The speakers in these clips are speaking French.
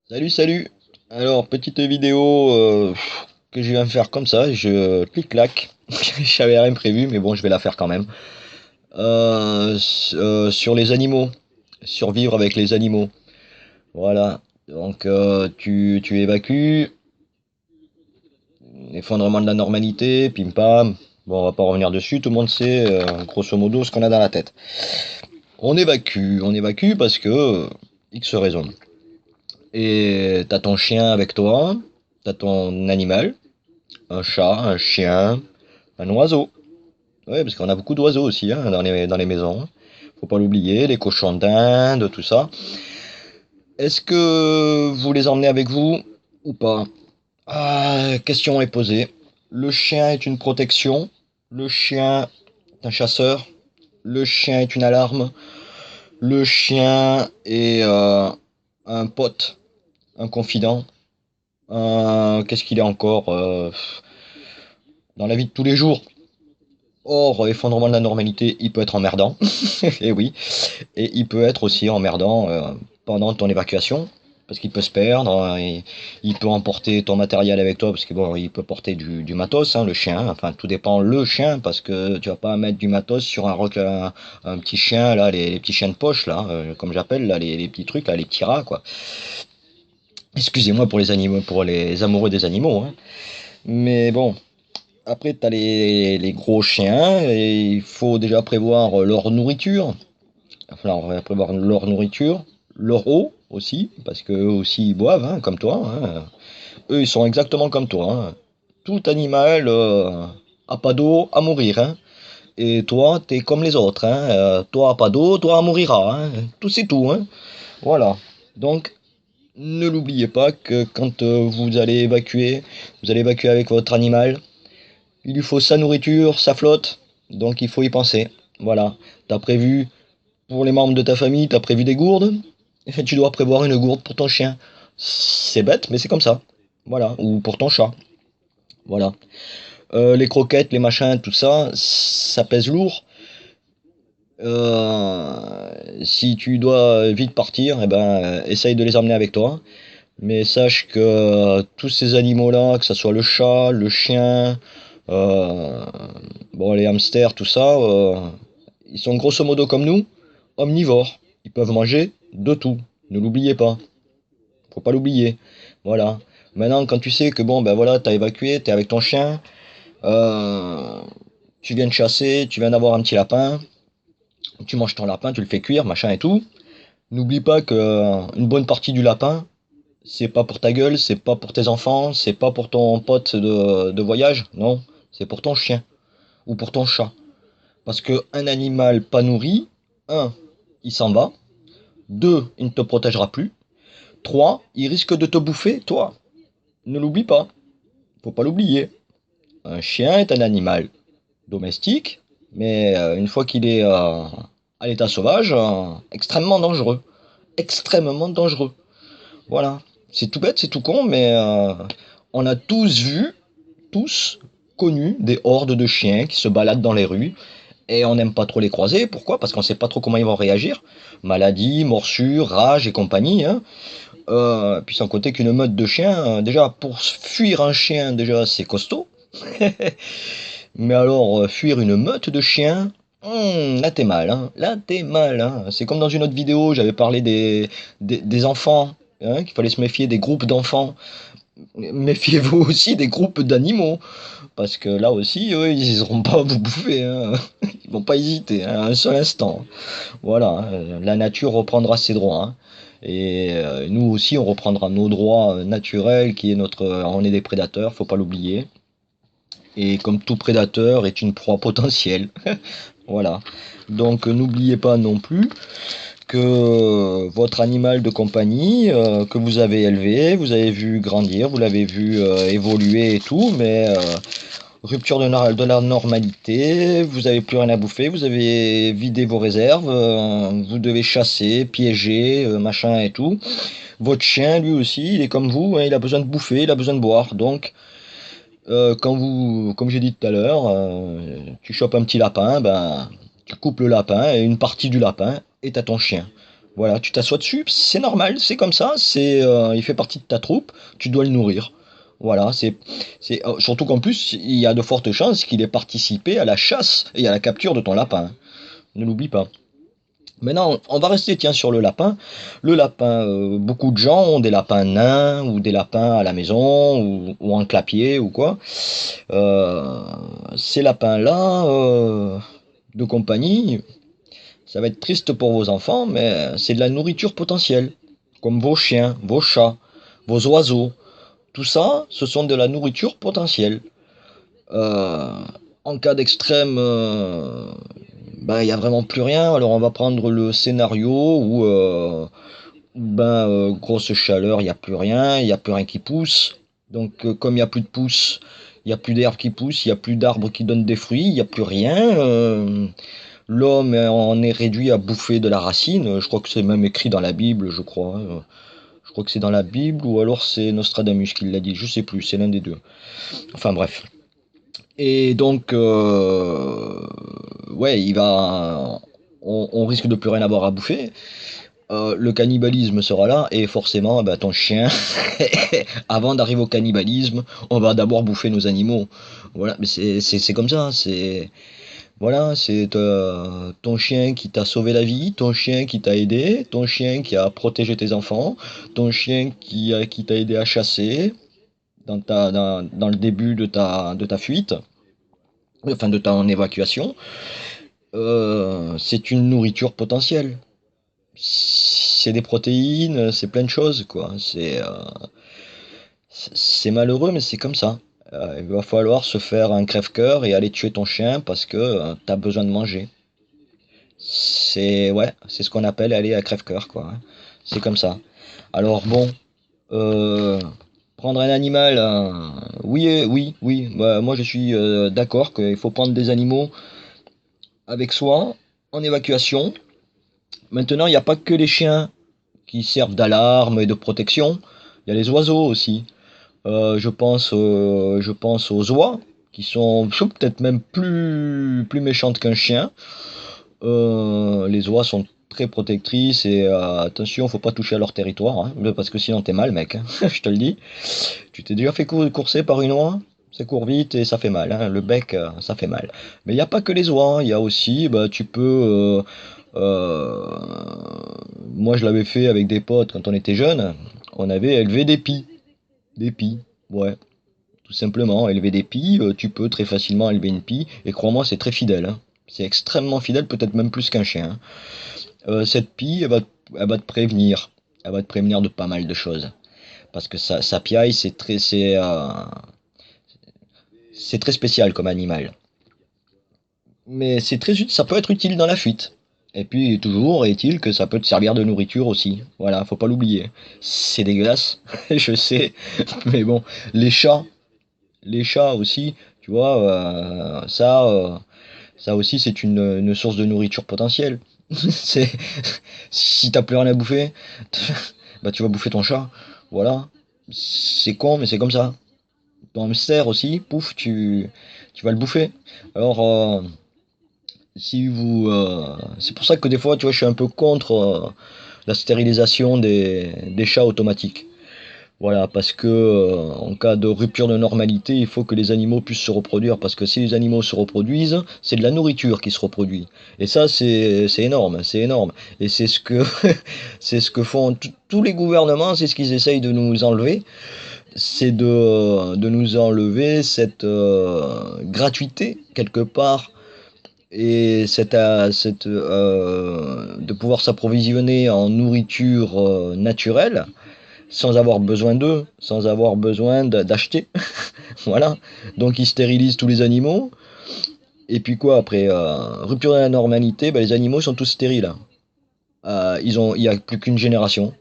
Salut, salut. Alors, petite vidéo que je viens de faire comme ça, je clic-clac. J'avais rien prévu, mais bon, je vais la faire quand même. Sur les animaux, survivre avec les animaux. Voilà. Donc, tu évacues, effondrement de la normalité, pim pam. Bon, on va pas revenir dessus, tout le monde sait grosso modo ce qu'on a dans la tête. On évacue parce que X raison. Et t'as ton chien avec toi, t'as ton animal, un chat, un chien, un oiseau. Ouais, parce qu'on a beaucoup d'oiseaux aussi hein, dans les maisons. Faut pas l'oublier, les cochons d'Inde, tout ça. Est-ce que vous les emmenez avec vous ou pas? Ah, question est posée. Le chien est une protection. Le chien est un chasseur. Le chien est une alarme. Le chien est un pote, un confident. Qu'est-ce qu'il est encore dans la vie de tous les jours? Or, effondrement de la normalité, il peut être emmerdant. Et oui. Et il peut être aussi emmerdant pendant ton évacuation. Parce qu'il peut se perdre, il peut emporter ton matériel avec toi, parce que bon, il peut porter du matos, hein, le chien. Enfin, tout dépend le chien, parce que tu vas pas mettre du matos sur un petit chien, là, les petits chiens de poche, là, comme j'appelle, là, les petits trucs, là, les petits rats, quoi. Excusez-moi pour les animaux, pour les amoureux des animaux, hein. Mais bon, après, tu as les gros chiens, et il faut déjà prévoir leur nourriture. Enfin, on va prévoir leur nourriture, leur eau aussi, parce qu'eux aussi ils boivent, hein, comme toi, hein. Eux, ils sont exactement comme toi, hein. Tout animal a pas d'eau à mourir, hein. Et toi, t'es comme les autres, hein. Toi, pas d'eau, toi, mourira, hein. Tout c'est tout, hein. Voilà. Donc, ne l'oubliez pas que quand vous allez évacuer avec votre animal, il lui faut sa nourriture, sa flotte, donc il faut y penser. Voilà. T'as prévu pour les membres de ta famille, t'as prévu des gourdes, et tu dois prévoir une gourde pour ton chien. C'est bête, mais c'est comme ça. Voilà. Ou pour ton chat. Voilà. Les croquettes, les machins, tout ça, ça pèse lourd. Si tu dois vite partir, eh ben, essaye de les emmener avec toi. Mais sache que tous ces animaux-là, que ce soit le chat, le chien, euh, bon, les hamsters, tout ça, ils sont grosso modo comme nous, omnivores. Ils peuvent manger de tout. Ne l'oubliez pas. Faut pas l'oublier. Voilà. Maintenant, quand tu sais que bon, ben voilà, t'as évacué, t'es avec ton chien, euh, tu viens de chasser, tu viens d'avoir un petit lapin, tu manges ton lapin, tu le fais cuire, machin et tout. N'oublie pas que une bonne partie du lapin, c'est pas pour ta gueule, c'est pas pour tes enfants, c'est pas pour ton pote de voyage, non, c'est pour ton chien ou pour ton chat. Parce que un animal pas nourri, un, il s'en va, deux, il ne te protégera plus, trois, il risque de te bouffer, toi. Ne l'oublie pas, faut pas l'oublier. Un chien est un animal domestique, mais une fois qu'il est à l'état sauvage, extrêmement dangereux. Extrêmement dangereux. Voilà. C'est tout bête, c'est tout con, mais on a tous vu, tous connu des hordes de chiens qui se baladent dans les rues et on n'aime pas trop les croiser. Pourquoi? Parce qu'on ne sait pas trop comment ils vont réagir. Maladie, morsure, rage et compagnie, hein. Puis sans compter qu'une meute de chiens, déjà pour fuir un chien, déjà c'est costaud. Mais alors fuir une meute de chiens, là t'es mal, hein. Là t'es mal, hein. C'est comme dans une autre vidéo, j'avais parlé des enfants, hein, qu'il fallait se méfier des groupes d'enfants. Méfiez-vous aussi des groupes d'animaux, parce que là aussi, eux, ils n'hésiteront pas à vous bouffer, hein. Ils vont pas hésiter, hein, un seul instant. Voilà, hein. La nature reprendra ses droits, hein. Et nous aussi, on reprendra nos droits naturels, qui est on est des prédateurs, faut pas l'oublier. Et comme tout prédateur est une proie potentielle. Voilà. Donc n'oubliez pas non plus que votre animal de compagnie que vous avez élevé, vous avez vu grandir, vous l'avez vu évoluer et tout, mais rupture de la normalité, vous n'avez plus rien à bouffer, vous avez vidé vos réserves, vous devez chasser, piéger, machin et tout. Votre chien, lui aussi, il est comme vous, hein, il a besoin de bouffer, il a besoin de boire. Donc, comme j'ai dit tout à l'heure, tu chopes un petit lapin, ben, tu coupes le lapin et une partie du lapin est à ton chien. Voilà, tu t'assois dessus, c'est normal, c'est comme ça, il fait partie de ta troupe, tu dois le nourrir. Voilà, surtout qu'en plus, il y a de fortes chances qu'il ait participé à la chasse et à la capture de ton lapin. Ne l'oublie pas. Maintenant, on va rester, tiens, sur le lapin. Le lapin, beaucoup de gens ont des lapins nains ou des lapins à la maison ou en clapier ou quoi. Euh, Ces lapins-là, de compagnie, ça va être triste pour vos enfants, mais c'est de la nourriture potentielle. Comme vos chiens, vos chats, vos oiseaux. Tout ça, ce sont de la nourriture potentielle. Euh, En cas d'extrême, ben, il n'y a vraiment plus rien. Alors on va prendre le scénario où, ben, grosse chaleur, il n'y a plus rien, il n'y a plus rien qui pousse. Donc comme il n'y a plus de pousse, il n'y a plus d'herbe qui pousse, il n'y a plus d'arbres qui donnent des fruits, il n'y a plus rien. L'homme en est réduit à bouffer de la racine. Je crois que c'est même écrit dans la Bible, je crois, hein. Je crois que c'est dans la Bible ou alors c'est Nostradamus qui l'a dit. Je sais plus, c'est l'un des deux. Enfin bref. Et donc, ouais, on risque de plus rien avoir à bouffer. Le cannibalisme sera là et forcément, bah, ton chien, avant d'arriver au cannibalisme, on va d'abord bouffer nos animaux. Voilà, mais c'est comme ça. C'est ton chien qui t'a sauvé la vie, ton chien qui t'a aidé, ton chien qui a protégé tes enfants, ton chien qui t'a aidé à chasser dans le début de ta fuite, enfin de ton évacuation. C'est une nourriture potentielle. C'est des protéines, c'est plein de choses, quoi. C'est malheureux, mais c'est comme ça. Il va falloir se faire un crève-cœur et aller tuer ton chien parce que tu as besoin de manger. Ouais, c'est ce qu'on appelle aller à crève-cœur, quoi, hein. C'est comme ça. Alors bon, euh, prendre un animal, oui, oui, oui. Bah, moi je suis d'accord qu'il faut prendre des animaux avec soi en évacuation. Maintenant, il n'y a pas que les chiens qui servent d'alarme et de protection. Il y a les oiseaux aussi. Je pense aux oies qui sont peut-être même plus méchantes qu'un chien. Les oies sont très protectrices et attention, faut pas toucher à leur territoire, hein, parce que sinon t'es mal, mec, hein, je te le dis. Tu t'es déjà fait courser par une oie? Ça court vite et ça fait mal, hein. Le bec, ça fait mal. Mais il n'y a pas que les oies, hein. Il y a aussi, bah, tu peux. Moi, je l'avais fait avec des potes quand on était jeunes. On avait élevé des pies. Des pies, ouais. Tout simplement, élever des pies, tu peux très facilement élever une pie. Et crois-moi, c'est très fidèle, hein. C'est extrêmement fidèle, peut-être même plus qu'un chien, hein. Cette pie, elle va te prévenir. Elle va te prévenir de pas mal de choses. Parce que sa piaille, c'est très spécial comme animal. Mais ça peut être utile dans la fuite. Et puis toujours est-il que ça peut te servir de nourriture aussi. Voilà, faut pas l'oublier. C'est dégueulasse, je sais. Mais bon, les chats, les chats aussi, tu vois, ça aussi c'est une source de nourriture potentielle. C'est, si t'as plus rien à bouffer, bah tu vas bouffer ton chat. Voilà. C'est con, mais c'est comme ça. Ton hamster aussi, pouf, tu vas le bouffer. Alors, si vous, c'est pour ça que des fois, tu vois, je suis un peu contre la stérilisation des chats automatiques. Voilà, parce que en cas de rupture de normalité, il faut que les animaux puissent se reproduire, parce que si les animaux se reproduisent, c'est de la nourriture qui se reproduit. Et ça, c'est énorme, c'est énorme. Et c'est ce que c'est ce que font tous les gouvernements, c'est ce qu'ils essayent de nous enlever, c'est de nous enlever cette gratuité quelque part et de pouvoir s'approvisionner en nourriture naturelle sans avoir besoin d'eux, sans avoir besoin d'acheter. Voilà. Donc ils stérilisent tous les animaux. Et puis quoi, après rupture de la normalité, ben, les animaux sont tous stériles. Il y a plus qu'une génération.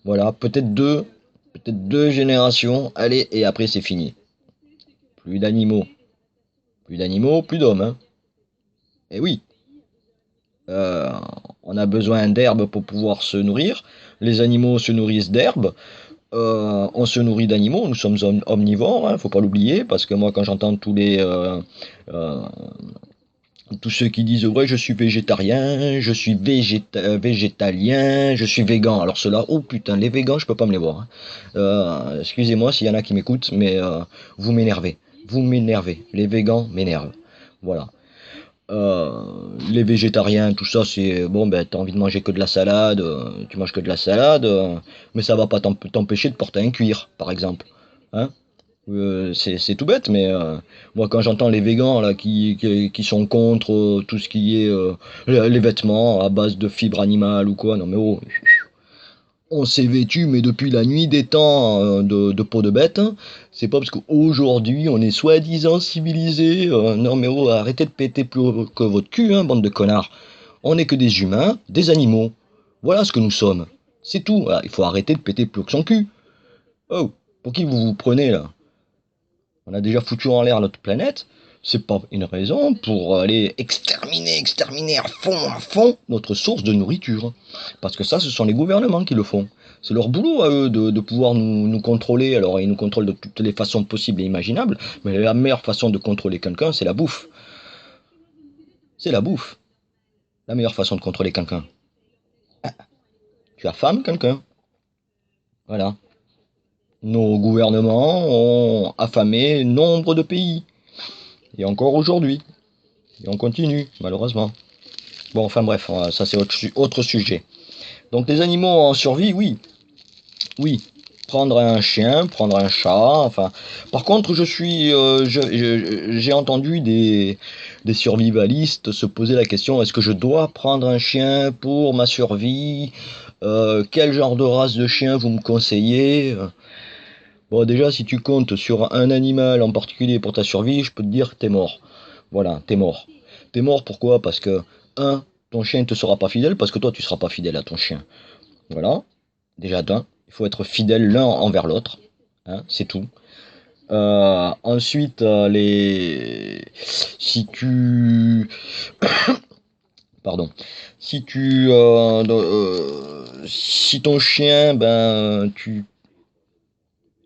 Voilà, peut-être deux générations. Allez, et après c'est fini. Plus d'animaux. Plus d'animaux, plus d'hommes, hein. Et oui. Euh, on a besoin d'herbe pour pouvoir se nourrir. Les animaux se nourrissent d'herbe. On se nourrit d'animaux. Nous sommes omnivores, hein, faut pas l'oublier, parce que moi, quand j'entends tous euh, Tous ceux qui disent ouais je suis végétarien, je suis végétalien, je suis végan. Alors ceux-là, oh putain, les végans, je peux pas me les voir, hein. Excusez-moi s'il y en a qui m'écoutent, mais vous m'énervez. Vous m'énervez. Les végans m'énervent. Voilà. Euh, les végétariens, tout ça, c'est bon, ben t'as envie de manger que de la salade, tu manges que de la salade, mais ça va pas t'empêcher de porter un cuir, par exemple. Hein? C'est tout bête, mais moi quand j'entends les végans là qui sont contre tout ce qui est les vêtements à base de fibres animales ou quoi, non mais oh, on s'est vêtu mais depuis la nuit des temps de peau de bête, hein. C'est pas parce qu'aujourd'hui on est soi-disant civilisé, non mais oh, arrêtez de péter plus haut que votre cul, hein, bande de connards. On n'est que des humains, des animaux. Voilà ce que nous sommes. C'est tout. Voilà, il faut arrêter de péter plus haut que son cul. Oh, pour qui vous vous prenez là? On a déjà foutu en l'air notre planète. C'est pas une raison pour aller exterminer à fond notre source de nourriture. Parce que ça, ce sont les gouvernements qui le font. C'est leur boulot à eux de pouvoir nous contrôler. Alors, ils nous contrôlent de toutes les façons possibles et imaginables. Mais la meilleure façon de contrôler quelqu'un, c'est la bouffe. C'est la bouffe. La meilleure façon de contrôler quelqu'un. Tu affames quelqu'un. Voilà. Nos gouvernements ont affamé nombre de pays. Et encore aujourd'hui. Et on continue, malheureusement. Bon, enfin bref, ça c'est autre sujet. Donc les animaux en survie, oui, oui. Prendre un chien, prendre un chat, enfin. Par contre, j'ai entendu des survivalistes se poser la question, est-ce que je dois prendre un chien pour ma survie? Quel genre de race de chien vous me conseillez? Bon, déjà, si tu comptes sur un animal en particulier pour ta survie, je peux te dire que t'es mort. Voilà, t'es mort. T'es mort pourquoi? Parce que, un, ton chien ne te sera pas fidèle, parce que toi, tu seras pas fidèle à ton chien. Voilà. Déjà d'un, il faut être fidèle l'un envers l'autre. Hein, c'est tout. Ensuite, si tu... Pardon. Si ton chien, ben,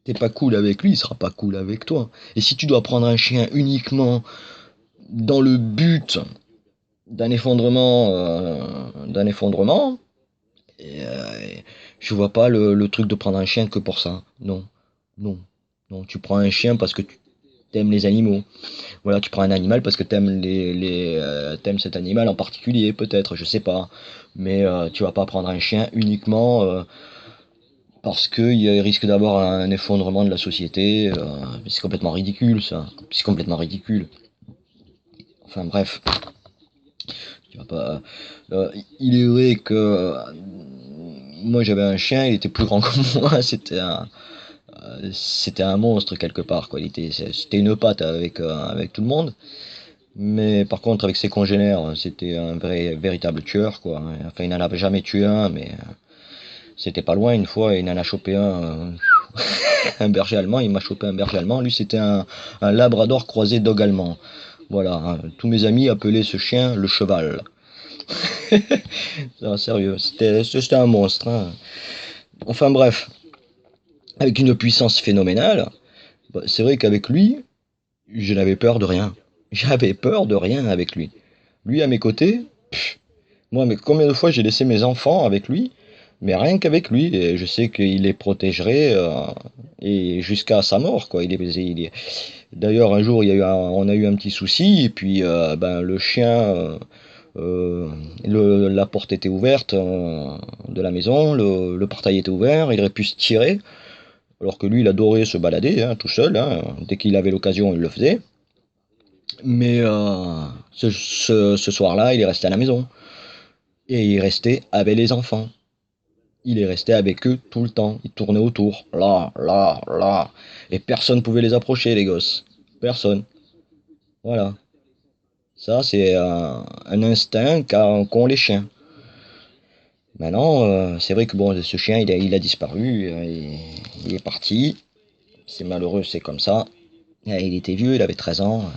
t'es pas cool avec lui, il sera pas cool avec toi. Et si tu dois prendre un chien uniquement dans le but d'un effondrement, et, je vois pas le truc de prendre un chien que pour ça. Non, non, non. Tu prends un chien parce que tu aimes les animaux. Voilà, tu prends un animal parce que t'aimes cet animal en particulier, peut-être, je sais pas. Mais tu vas pas prendre un chien uniquement parce qu'il risque d'avoir un effondrement de la société. C'est complètement ridicule, ça. C'est complètement ridicule. Enfin bref, tu vas pas. Il est vrai que moi j'avais un chien, il était plus grand que moi. C'était un monstre quelque part, quoi. C'était une patte avec tout le monde. Mais par contre, avec ses congénères, c'était un véritable tueur, quoi. Enfin, il n'en avait jamais tué un, mais c'était pas loin une fois, il en a chopé un. Un berger allemand, il m'a chopé un berger allemand. Lui, c'était un labrador croisé dog allemand. Voilà, hein. Tous mes amis appelaient ce chien le cheval. Non, sérieux, c'était un monstre, hein. Enfin bref, avec une puissance phénoménale, bah, c'est vrai qu'avec lui, je n'avais peur de rien. J'avais peur de rien avec lui. Lui à mes côtés, moi, mais combien de fois j'ai laissé mes enfants avec lui, mais rien qu'avec lui, et je sais qu'il les protégerait et jusqu'à sa mort, quoi. D'ailleurs, un jour, on a eu un petit souci, et puis ben, le chien, la porte était ouverte de la maison, le portail était ouvert, il aurait pu se tirer, alors que lui, il adorait se balader, hein, tout seul, hein. Dès qu'il avait l'occasion, il le faisait. Mais ce soir-là, il est resté à la maison. Et il restait avec les enfants. Il est resté avec eux tout le temps. Il tournait autour. Là, là, là. Et personne ne pouvait les approcher, les gosses. Personne. Voilà. Ça, c'est un instinct qu'ont les chiens. Maintenant, c'est vrai que bon, ce chien, il a disparu. Il est parti. C'est malheureux, c'est comme ça. Il était vieux, il avait 13 ans.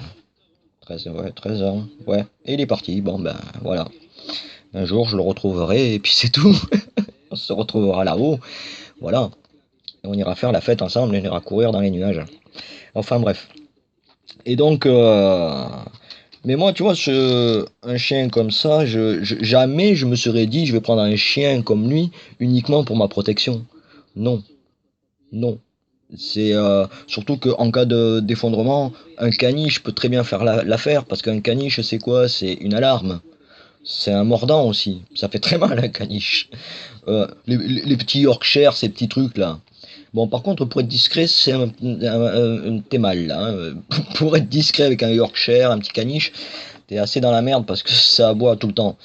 13, ouais, 13 ans. Ouais. Et il est parti. Bon, ben, voilà. Un jour, je le retrouverai et puis c'est tout. On se retrouvera là-haut. Voilà. Et on ira faire la fête ensemble, on ira courir dans les nuages. Enfin bref. Et donc, Mais moi, tu vois, un chien comme ça, jamais je me serais dit, je vais prendre un chien comme lui uniquement pour ma protection. Non, non. C'est surtout qu'en cas d'effondrement, un caniche peut très bien faire l'affaire, parce qu'un caniche, c'est quoi? C'est une alarme. C'est un mordant aussi. Ça fait très mal un caniche. Les petits Yorkshire, ces petits trucs là. Bon, par contre, pour être discret, t'es mal là, hein. Pour être discret avec un Yorkshire, un petit caniche, t'es assez dans la merde parce que ça aboie tout le temps.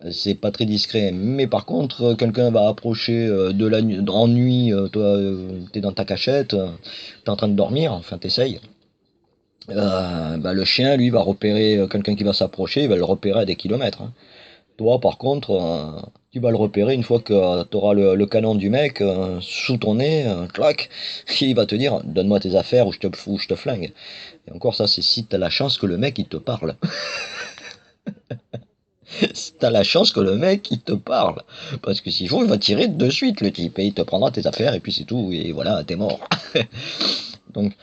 C'est pas très discret. Mais par contre, quelqu'un va approcher en nuit, toi, t'es dans ta cachette, t'es en train de dormir, enfin t'essayes. Bah, le chien, lui, va repérer quelqu'un qui va s'approcher, il va le repérer à des kilomètres, hein. Toi, par contre, tu vas le repérer une fois que tu auras le canon du mec sous ton nez, clac, il va te dire donne-moi tes affaires ou je te flingue. Et encore ça, c'est si t'as la chance que le mec il te parle. Si t'as la chance que le mec il te parle. Parce que s'il faut, il va tirer de suite le type et il te prendra tes affaires et puis c'est tout. Et voilà, t'es mort. Donc,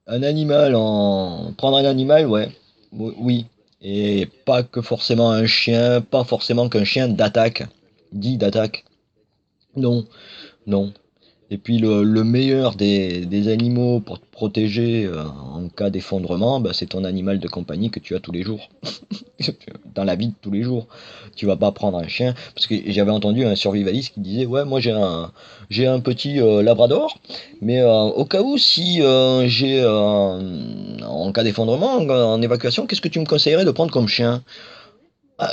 prendre un animal, ouais. Oui. Et pas que forcément un chien, pas forcément qu'un chien d'attaque. Dit d'attaque. Non, non. Et puis le meilleur des animaux pour te protéger en cas d'effondrement, bah, c'est ton animal de compagnie que tu as tous les jours. Dans la vie de tous les jours. Tu vas pas prendre un chien. Parce que j'avais entendu un survivaliste qui disait, ouais, moi j'ai un petit labrador, mais au cas où si en cas d'effondrement, en évacuation, qu'est-ce que tu me conseillerais de prendre comme chien? Ah,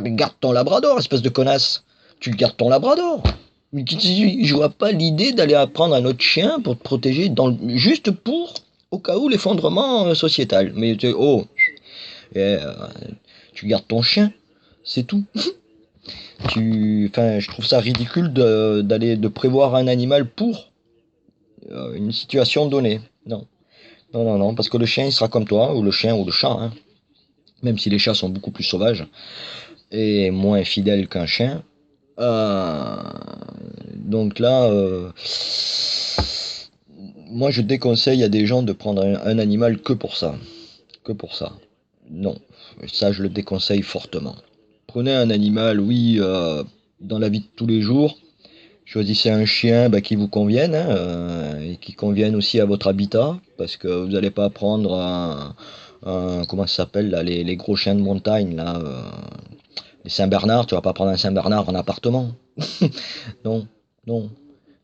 garde ton labrador, espèce de connasse. Tu gardes ton labrador. Mais je vois pas l'idée d'aller apprendre un autre chien pour te protéger juste pour au cas où l'effondrement sociétal. Mais eh, euh, tu gardes ton chien, c'est tout. Enfin, je trouve ça ridicule de prévoir un animal pour une situation donnée. Non, non, non, non, parce que le chien il sera comme toi, ou le chien ou le chat, hein. Même si les chats sont beaucoup plus sauvages et moins fidèles qu'un chien. Euh, donc là, moi je déconseille à des gens de prendre un animal que pour ça. Que pour ça. Non, ça je le déconseille fortement. Prenez un animal, oui, dans la vie de tous les jours. Choisissez un chien bah, qui vous convienne hein, et qui convienne aussi à votre habitat, parce que vous n'allez pas prendre comment ça s'appelle là, les gros chiens de montagne là, les Saint-Bernard. Tu vas pas prendre un Saint-Bernard en appartement. Non, non.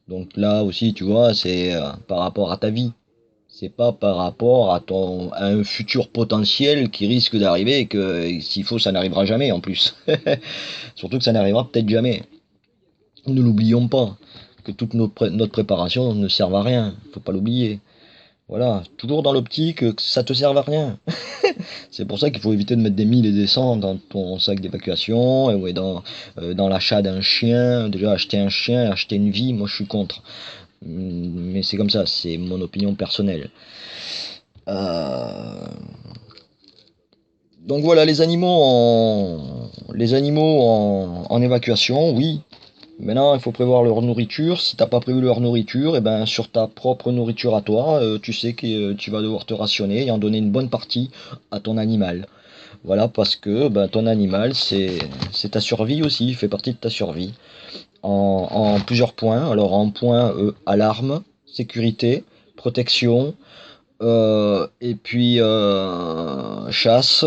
Donc là aussi, tu vois, c'est par rapport à ta vie. C'est pas par rapport à un futur potentiel qui risque d'arriver et que s'il faut, ça n'arrivera jamais en plus. Surtout que ça n'arrivera peut-être jamais. Ne l'oublions pas, que toute notre préparation ne serve à rien. Faut pas l'oublier. Voilà, toujours dans l'optique que ça te serve à rien. C'est pour ça qu'il faut éviter de mettre des 1000 et des 100 dans ton sac d'évacuation, et dans l'achat d'un chien. Déjà, acheter un chien, acheter une vie, moi je suis contre. Mais c'est comme ça, c'est mon opinion personnelle. Euh, Donc voilà, les animaux en évacuation, oui. Maintenant, il faut prévoir leur nourriture. Si t'as pas prévu leur nourriture, et ben sur ta propre nourriture à toi, tu sais que tu vas devoir te rationner et en donner une bonne partie à ton animal. Voilà, parce que ben, ton animal, c'est ta survie aussi, il fait partie de ta survie. En plusieurs points. Alors en point alarme, sécurité, protection, et puis chasse,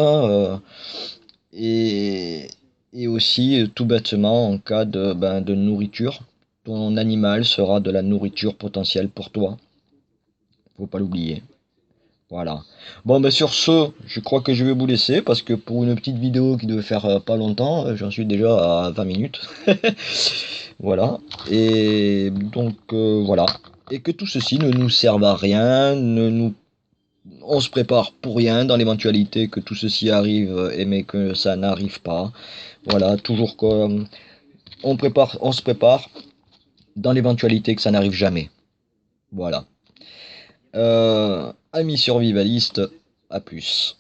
et, et aussi tout bêtement en cas de nourriture. Ton animal sera de la nourriture potentielle pour toi. Faut pas l'oublier. Voilà. Bon, ben sur ce, je crois que je vais vous laisser parce que pour une petite vidéo qui devait faire pas longtemps, j'en suis déjà à 20 minutes. Voilà. Et donc, voilà. Et que tout ceci ne nous serve à rien, on se prépare pour rien dans l'éventualité que tout ceci arrive, mais que ça n'arrive pas. Voilà, toujours comme on se prépare dans l'éventualité que ça n'arrive jamais. Voilà. Amis survivalistes, à plus.